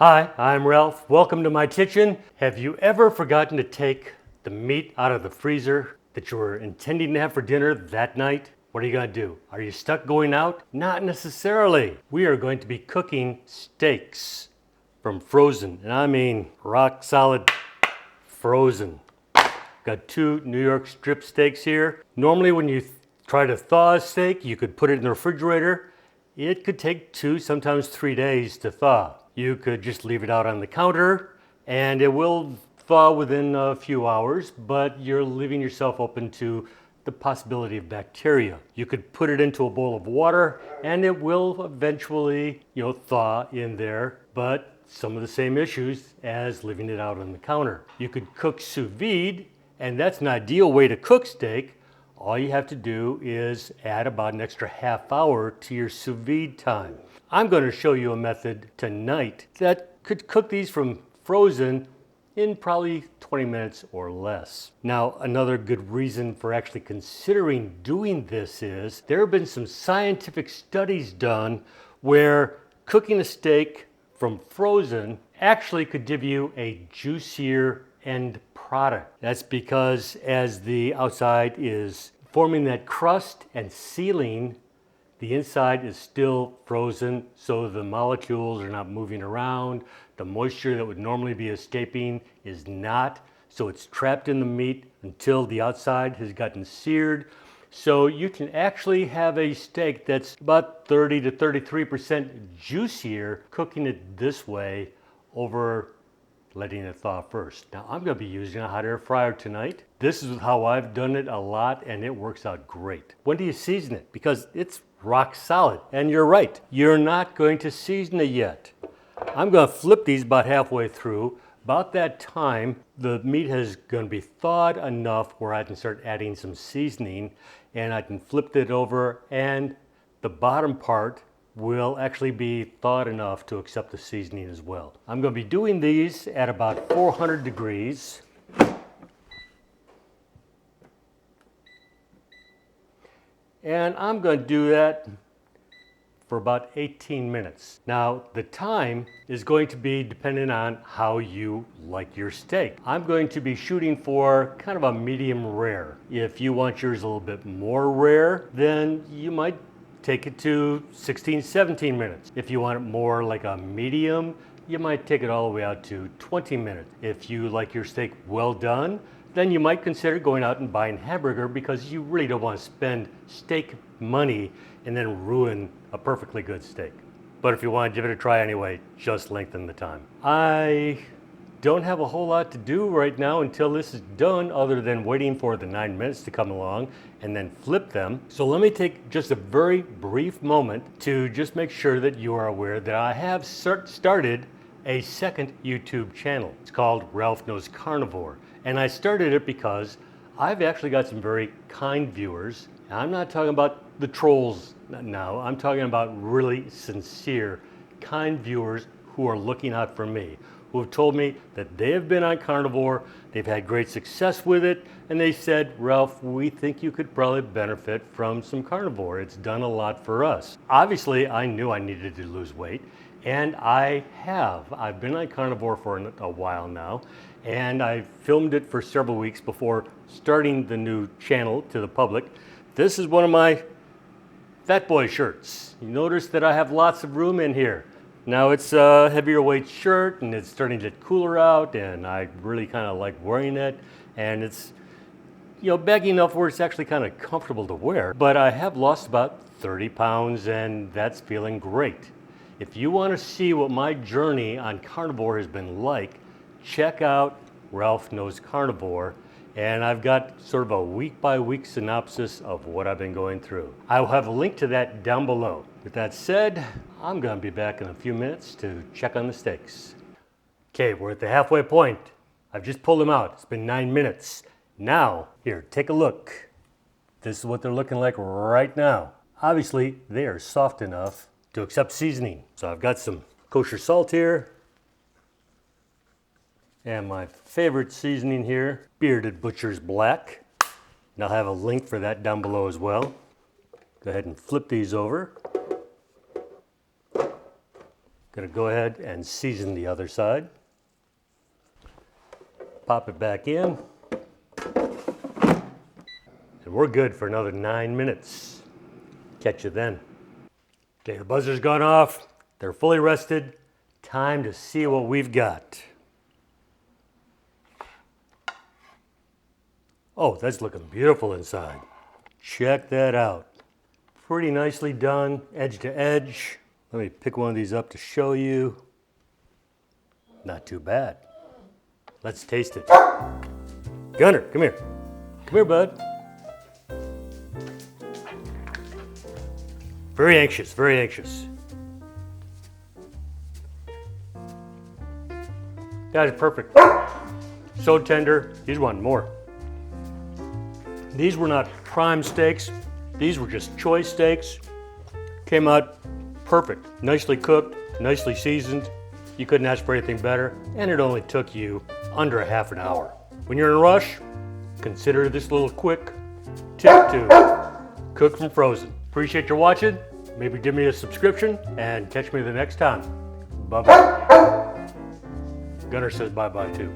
Hi, I'm Ralph. Welcome to my kitchen. Have you ever forgotten to take the meat out of the freezer that you were intending to have for dinner that night? What are you going to do? Are you stuck going out? Not necessarily. We are going to be cooking steaks from frozen, and I mean rock solid frozen. Got two New York strip steaks here. Normally when you try to thaw a steak, you could put it in the refrigerator. It could take 2, sometimes 3 days to thaw. You could just leave it out on the counter and it will thaw within a few hours, but you're leaving yourself open to the possibility of bacteria. You could put it into a bowl of water and it will eventually, thaw in there, but some of the same issues as leaving it out on the counter. You could cook sous vide, and that's an ideal way to cook steak. All you have to do is add about an extra half hour to your sous vide time. I'm going to show you a method tonight that could cook these from frozen in probably 20 minutes or less. Now, another good reason for actually considering doing this is there have been some scientific studies done where cooking a steak from frozen actually could give you a juicier end product. That's because as the outside is forming that crust and sealing, the inside is still frozen, so the molecules are not moving around. The moisture that would normally be escaping is not, so it's trapped in the meat until the outside has gotten seared. So you can actually have a steak that's about 30 to 33% juicier cooking it this way over letting it thaw first. Now I'm going to be using a hot air fryer tonight. This is how I've done it a lot and it works out great. When do you season it? Because it's rock solid. And you're right, you're not going to season it yet. I'm going to flip these about halfway through. About that time, the meat is going to be thawed enough where I can start adding some seasoning, and I can flip it over and the bottom part will actually be thawed enough to accept the seasoning as well. I'm going to be doing these at about 400 degrees. And I'm going to do that for about 18 minutes. Now, the time is going to be dependent on how you like your steak. I'm going to be shooting for kind of a medium rare. If you want yours a little bit more rare, then you might take it to 16, 17 minutes. If you want it more like a medium, you might take it all the way out to 20 minutes. If you like your steak well done, then you might consider going out and buying hamburger because you really don't want to spend steak money and then ruin a perfectly good steak. But if you want to give it a try anyway, just lengthen the time. I don't have a whole lot to do right now until this is done other than waiting for the 9 minutes to come along and then flip them. So let me take just a very brief moment to just make sure that you are aware that I have started a second YouTube channel. It's called Ralph Knows Carnivore. And I started it because I've actually got some very kind viewers. And I'm not talking about the trolls now. I'm talking about really sincere, kind viewers who are looking out for me, who have told me that they have been on carnivore, they've had great success with it, and they said, Ralph, we think you could probably benefit from some carnivore. It's done a lot for us. Obviously, I knew I needed to lose weight, and I have. I've been on carnivore for a while now, and I filmed it for several weeks before starting the new channel to the public. This is one of my Fat Boy shirts. You notice that I have lots of room in here. Now it's a heavier weight shirt and it's starting to get cooler out and I really kind of like wearing it, and it's baggy enough where it's actually kind of comfortable to wear. But I have lost about 30 pounds and that's feeling great. If you want to see what my journey on carnivore has been like, check out Ralph Knows Carnivore, and I've got sort of a week-by-week synopsis of what I've been going through. I'll have a link to that down below. With that said, I'm going to be back in a few minutes to check on the steaks. Okay, we're at the halfway point. I've just pulled them out. It's been 9 minutes. Now, here, take a look. This is what they're looking like right now. Obviously, they are soft enough to accept seasoning. So I've got some kosher salt here. And my favorite seasoning here, Bearded Butcher's Black. And I'll have a link for that down below as well. Go ahead and flip these over. Got Gonna go ahead and season the other side. Pop it back in. And we're good for another 9 minutes. Catch you then. Okay, the buzzer's gone off. They're fully rested. Time to see what we've got. Oh, that's looking beautiful inside. Check that out. Pretty nicely done, edge to edge. Let me pick one of these up to show you. Not too bad. Let's taste it. Gunner, come here. Come here, bud. Very anxious, very anxious. That is perfect. So tender. He's wanting more. These were not prime steaks. These were just choice steaks. Came out perfect. Nicely cooked, nicely seasoned. You couldn't ask for anything better, and it only took you under a half an hour. When you're in a rush, consider this little quick tip to cook from frozen. Appreciate your watching. Maybe give me a subscription and catch me the next time. Bye-bye. Gunner says bye-bye too.